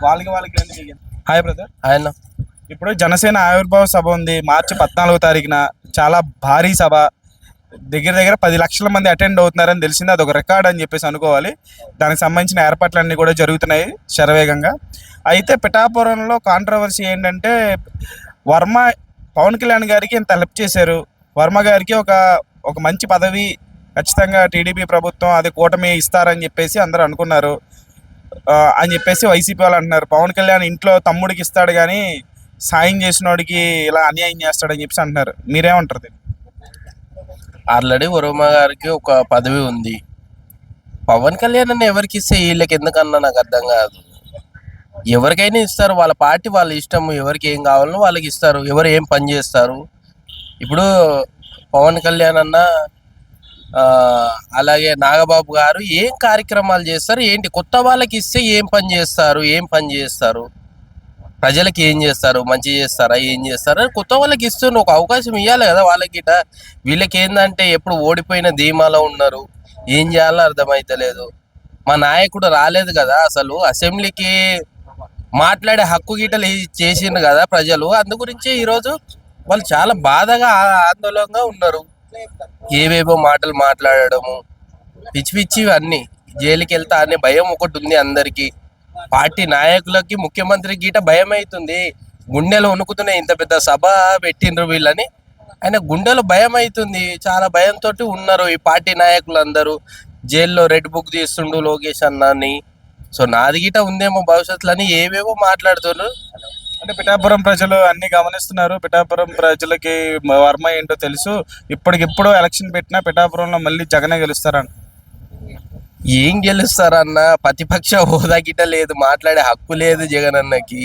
వాళ్ళకి hi brother. ఆయన ఇప్పుడు జనసేన ఆవిర్భావ సభ ఉంది మార్చి 14వ తారీఖున. చాలా భారీ సభ, దగ్గర దగ్గర 10 లక్షల మంది అటెండ్ అవుతున్నారని తెలిసింది. అదొక రికార్డ్ అని చెప్పేసి అనుకోవాలి. దానికి సంబంధించిన ఏర్పాట్లన్నీ కూడా జరుగుతున్నాయి శరవేగంగా. అయితే పిఠాపురంలో కాంట్రవర్సీ ఏంటంటే, వర్మ పవన్ కళ్యాణ్ గారికి ఇంత హెల్ప్ చేశారు, వర్మ గారికి ఒక మంచి పదవి ఖచ్చితంగా టీడీపీ ప్రభుత్వం అది కూటమి ఇస్తారని చెప్పేసి అందరూ అనుకున్నారు అని చెప్పేసి వైసీపీ వాళ్ళు అంటున్నారు. పవన్ కళ్యాణ్ ఇంట్లో తమ్ముడికి ఇస్తాడు కానీ సాయం చేసిన వాడికి ఇలా అన్యాయం చేస్తాడని చెప్పేసి అంటున్నారు. మీరేమంటారు? ఆల్రెడీ వర్మ గారికి ఒక పదవి ఉంది. పవన్ కళ్యాణ్ అని ఎవరికి ఇస్తే వీళ్ళకి ఎందుకన్నా నాకు అర్థం కాదు. ఎవరికైనా ఇస్తారు, వాళ్ళ పార్టీ వాళ్ళ ఇష్టం. ఎవరికి ఏం కావాలనో వాళ్ళకి ఇస్తారు, ఎవరు ఏం పని చేస్తారు. ఇప్పుడు పవన్ కళ్యాణ్ అన్న అలాగే నాగబాబు గారు ఏం కార్యక్రమాలు చేస్తారు, ఏంటి కొత్త వాళ్ళకి ఇస్తే ఏం పని చేస్తారు, ప్రజలకి ఏం చేస్తారు, మంచి చేస్తారా, ఏం చేస్తారా, కొత్త వాళ్ళకి ఇస్తున్న ఒక అవకాశం ఇవ్వాలి కదా వాళ్ళకి. వీళ్ళకి ఏంటంటే ఎప్పుడు ఓడిపోయిన ధీమాలో ఉన్నారు, ఏం చేయాలో అర్థమైతలేదు. మా నాయకుడు రాలేదు కదా, అసలు అసెంబ్లీకి మాట్లాడే హక్కు గీటలు చేసిండు కదా ప్రజలు. అందు గురించి ఈరోజు వాళ్ళు చాలా బాధగా ఆందోళనగా ఉన్నారు. ఏవేవో మాటలు మాట్లాడము, పిచ్చి అన్ని. జైలుకి వెళ్తా అనే భయం ఒకటి ఉంది అందరికి. పార్టీ నాయకులకి, ముఖ్యమంత్రి గీట భయం అవుతుంది. గుండెలు వణుకుతున్నాయి. ఇంత పెద్ద సభ పెట్టిండ్రు వీళ్ళని, ఆయన గుండెలో భయం అవుతుంది. చాలా భయంతో ఉన్నారు ఈ పార్టీ నాయకులు అందరూ. జైల్లో రెడ్ బుక్ తీస్తుండు లోకేష్ అన్నని. సో నాది గీట ఉందేమో భవిష్యత్తులో అని ఏవేవో మాట్లాడుతున్నారు. అంటే పిఠాపురం ప్రజలు అన్ని గమనిస్తున్నారు. పిఠాపురం ప్రజలకి వర్మ ఏంటో తెలుసు. ఇప్పటికిప్పుడు ఎలక్షన్ పెట్టినా పిఠాపురంలో మళ్ళీ జగనే గెలుస్తారని. ఏం గెలుస్తారన్న, ప్రతిపక్ష హోదా గిట్ట లేదు, మాట్లాడే హక్కు లేదు జగన్ అన్నకి.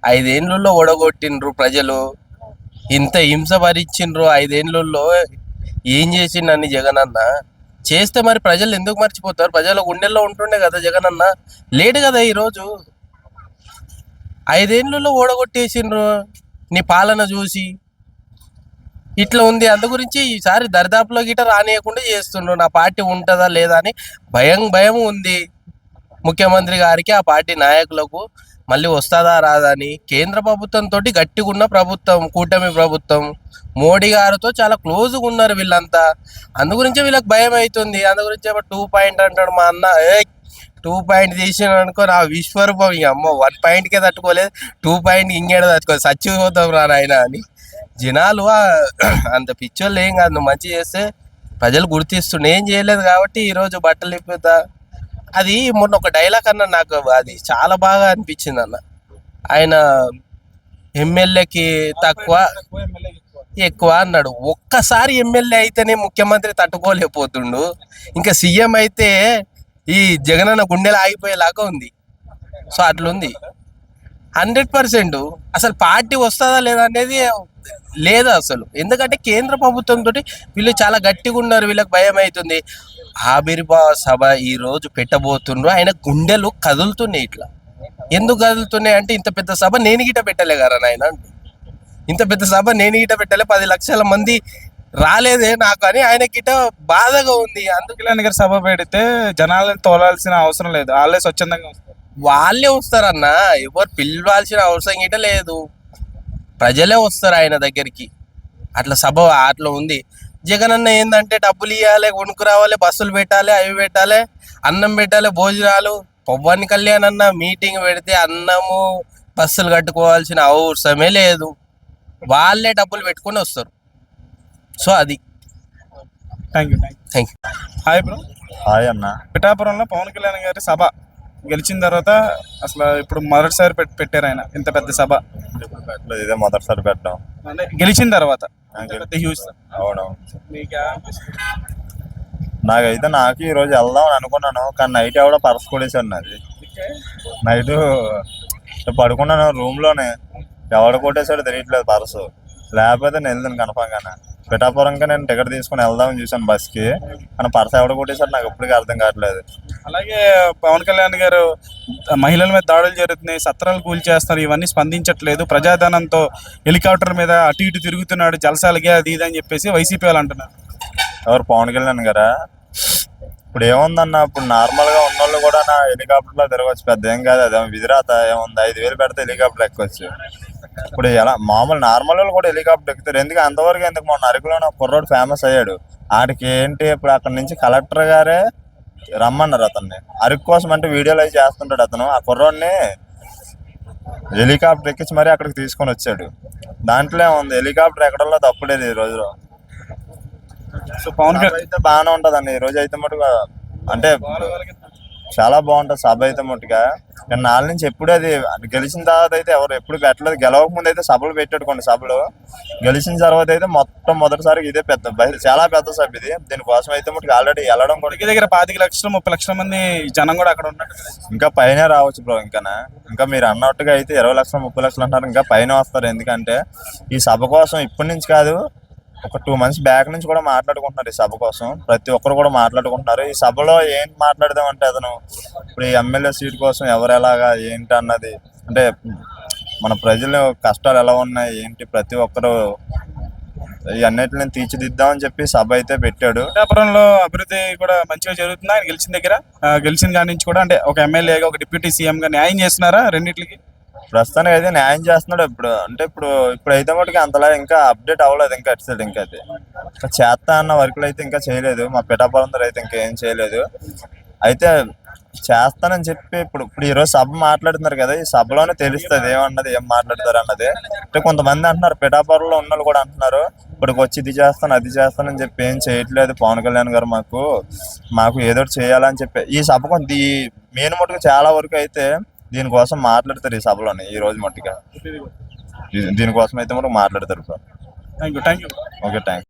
5 ఏళ్ళలో ఓడగొట్టిండ్రు ప్రజలు, ఇంత హింస భరించిండ్రు 5 ఏళ్ళలో. ఏం చేసిండని జగన్ అన్న చేస్తే మరి ప్రజలు ఎందుకు మర్చిపోతారు? ప్రజల గుండెల్లో ఉంటుండే కదా జగన్ అన్న, లేడు కదా ఈరోజు. 5 ఏళ్ళలో ఓడగొట్టేసిండ్రు నీ పాలన చూసి. ఇట్లా ఉంది. అందు గురించి ఈసారి దరిదాపులో గిట రానియకుండా చేస్తుండ్రు. నా పార్టీ ఉంటుందా లేదా అని భయం ఉంది ముఖ్యమంత్రి గారికి, ఆ పార్టీ నాయకులకు. మళ్ళీ వస్తుందా రాదా అని. కేంద్ర ప్రభుత్వంతో గట్టిగా ఉన్న ప్రభుత్వం, కూటమి ప్రభుత్వం, మోడీ గారితో చాలా క్లోజ్గా ఉన్నారు వీళ్ళంతా. అందు గురించి వీళ్ళకి భయం అవుతుంది. అందు గురించి 2 పాయింట్ అంటాడు మా అన్న. 2 పాయింట్ తీసిన అనుకో నా విశ్వరూపం. అమ్మ 1 పాయింట్కే తట్టుకోలేదు, 2 పాయింట్ ఇంకేడ తట్టుకోలేదు, చచ్చిపోతాం రా నాయన అని. జనాలు అంత పిచ్చోళ్ళు ఏం కాదు, నువ్వు మంచి చేస్తే ప్రజలు గుర్తిస్తుండే. ఏం చేయలేదు కాబట్టి ఈరోజు బట్టలు ఇప్పుతా. అది మొన్న ఒక డైలాగ్ అన్న, నాకు అది చాలా బాగా అనిపించింది అన్న. ఆయన ఎమ్మెల్యేకి తక్కువ ఎక్కువ అన్నాడు. ఒక్కసారి ఎమ్మెల్యే అయితేనే ముఖ్యమంత్రి తట్టుకోలేకపోతుండు, ఇంకా సీఎం అయితే ఈ జగనన్న గుండెలు ఆగిపోయేలాగా ఉంది. సో అట్లుంది 100%. అసలు పార్టీ వస్తుందా లేదా అనేది లేదు అసలు. ఎందుకంటే కేంద్ర ప్రభుత్వంతో వీళ్ళు చాలా గట్టిగా ఉన్నారు, వీళ్ళకి భయం అవుతుంది. ఆవిర్భావ సభ ఈరోజు పెట్టబోతుండ్రు, ఆయన గుండెలు కదులుతున్నాయి. ఇట్లా ఎందుకు కదులుతున్నాయి అంటే, ఇంత పెద్ద సభ నేను గిట పెట్టలే కదా నాయన, ఇంత పెద్ద సభ నేను గిట పెట్టలే, 10 లక్షల మంది రాలేదే నాకు అని ఆయన గిట బాధగా ఉంది. అందుకే సభ పెడితే జనాలను తోలాల్సిన అవసరం లేదు, వాళ్ళే స్వచ్ఛందంగా వస్తారు. వాళ్ళే వస్తారన్న, ఎవరు పిలవాల్సిన అవసరం గిట లేదు, ప్రజలే వస్తారు ఆయన దగ్గరికి. అట్లా సభ అట్లా ఉంది. జగన్ అన్న ఏంటంటే డబ్బులు ఇవ్వాలి, కొనుక్కు రావాలి, బస్సులు పెట్టాలి, అవి పెట్టాలి, అన్నం పెట్టాలి, భోజనాలు. పవన్ కళ్యాణ్ అన్న మీటింగ్ పెడితే అన్నము బస్సులు కట్టుకోవాల్సిన అవసరమే లేదు, వాళ్ళే డబ్బులు పెట్టుకొని వస్తారు. సో అది. Thank you. Hi bro. Hi అన్న. పిఠాపురంలో పవన్ కళ్యాణ్ గారి సభ గెలిచిన తర్వాత అసలు ఇప్పుడు మొదటిసారి పెట్టారు ఆయన ఇంత పెద్ద సభ. ఇదే మొదటిసారి పెట్టాం గెలిచిన తర్వాత. అవునవును. నాకు ఈరోజు వెళ్దాం అని అనుకున్నాను, కానీ నైట్ ఎవడో పర్స్ కొట్టేశాడు నాది. నైట్ పడుకున్నాను రూమ్లోనే, ఎవడ కొట్టేశాడు తెలియట్లేదు పర్సు. లేకపోతే నేను వెళ్తాను కన్ఫామ్గానే. పిఠాపురంగా నేను టికెట్ తీసుకుని వెళ్దామని చూసాను బస్కి, కానీ పర్స్ ఎవడ కొట్టేశాడు నాకు ఇప్పటికీ అర్థం కావట్లేదు. అలాగే పవన్ కళ్యాణ్ గారు మహిళల మీద దాడులు జరుగుతున్నాయి, సత్రాలు కూల్చేస్తారు, ఇవన్నీ స్పందించట్లేదు. ప్రజాధనంతో హెలికాప్టర్ మీద అటు ఇటు తిరుగుతున్నాడు జలసాలకి, అది ఇది అని చెప్పేసి వైసీపీ వాళ్ళు అంటున్నారు. ఎవరు? పవన్ కళ్యాణ్ గారా? ఇప్పుడు ఏముందన్న, ఇప్పుడు నార్మల్ గా ఉన్నోళ్ళు కూడా నా హెలికాప్టర్ లో తిరగచ్చు, పెద్ద ఏం కాదు. అదే విధిరాత ఏముంది, 5,000 పెడితే హెలికాప్టర్ ఎక్కొచ్చు. ఇప్పుడు ఎలా మామూలు నార్మల్ వాళ్ళు కూడా హెలికాప్టర్ ఎక్కుతారు, ఎందుకు అంతవరకు ఎందుకు? మొన్న అరకులో కుర్రోడు ఫేమస్ అయ్యాడు, ఆడికి ఏంటి ఇప్పుడు అక్కడ నుంచి కలెక్టర్ గారే రమ్మన్నారు అతన్ని అరకు కోసం. అంటే వీడియోలు అవి చేస్తుంటాడు అతను, ఆ కుర్రోడిని హెలికాప్టర్ ఎక్కించి మరీ అక్కడికి తీసుకొని వచ్చాడు. దాంట్లో ఏముంది, హెలికాప్టర్ ఎక్కడల్లో తప్పులేదు ఈ రోజులో. సో పవన్ సభ కళ్యాణ్ అయితే బాగానే ఉంటదండి ఈ రోజు అయితే మటుగా, అంటే చాలా బాగుంటది సభ అయితే మట్టుగా. కానీ నాలుగు నుంచి ఎప్పుడు అది గెలిచిన తర్వాత అయితే ఎవరు ఎప్పుడు పెట్టలేదు. గెలవక ముందు అయితే సభలు పెట్టాడు కొన్ని సభలు, గెలిచిన తర్వాత అయితే మొదటిసారి ఇదే పెద్ద చాలా పెద్ద సభ ఇది. దీనికోసం అయితే మటుకు ఆల్రెడీ వెళ్ళడం కూడా దగ్గర దగ్గర 25 లక్షలు 30 లక్షల మంది జనం కూడా అక్కడ ఉన్నట్టు కదా. ఇంకా పైన రావచ్చు బ్రో. ఇంకా మీరు అన్నట్టుగా అయితే 20 లక్షలు 30 లక్షలు అంటారు, ఇంకా పైన వస్తారు. ఎందుకంటే ఈ సభ కోసం ఇప్పటి నుంచి కాదు, ఒక 2 months బ్యాక్ నుంచి కూడా మాట్లాడుకుంటున్నారు ఈ సభ కోసం. ప్రతి ఒక్కరు కూడా మాట్లాడుకుంటున్నారు. ఈ సభలో ఏం మాట్లాడదాం అంటే అతను ఇప్పుడు ఈ ఎమ్మెల్యే సీట్ కోసం ఎవరు ఎలాగా ఏంటి అన్నది, అంటే మన ప్రజలు కష్టాలు ఎలా ఉన్నాయి ఏంటి, ప్రతి ఒక్కరు ఈ అన్నిటిని తీర్చిదిద్దామని చెప్పి సభ అయితే పెట్టాడు. పిఠాపురంలో అభివృద్ధి కూడా మంచిగా జరుగుతుందా? ఆయన గెలిచిన దగ్గర గెలిచిన కాడి నుంచి కూడా, అంటే ఒక ఎమ్మెల్యేగా ఒక డిప్యూటీ సీఎం గా న్యాయం చేస్తున్నారా రెండిట్లకి? ప్రస్తుతానికి అయితే న్యాయం చేస్తున్నాడు. ఇప్పుడైతే మటుకు అంతలా ఇంకా అప్డేట్ అవ్వలేదు. ఇంకా అటు సైడ్ ఇంకా చేస్తా అన్న వర్కులు అయితే ఇంకా చేయలేదు. మా పిఠాపురం దగ్గర అయితే ఇంకా ఏం చేయలేదు. అయితే చేస్తానని చెప్పి ఇప్పుడు ఈరోజు సభ మాట్లాడుతున్నారు కదా, ఈ సభలోనే తెలుస్తుంది ఏమన్నది, ఏం మాట్లాడతారు అన్నది. అంటే కొంతమంది అంటున్నారు, పిఠాపురంలో ఉన్న వాళ్ళు కూడా అంటున్నారు, ఇప్పటికి వచ్చి ఇది చేస్తాను అది చేస్తానని చెప్పి ఏం చేయట్లేదు పవన్ కళ్యాణ్ గారు, మాకు ఏదో చేయాలని చెప్పి. ఈ సభ కొంత ఈ మెయిన్ మటుకు చాలా వరకు అయితే దీనికోసం మాట్లాడతారు ఈ సభలోని ఈ రోజు మట్టుగా. దీనికోసం అయితే మనం మాట్లాడతారు. Thank you. Okay, thank you.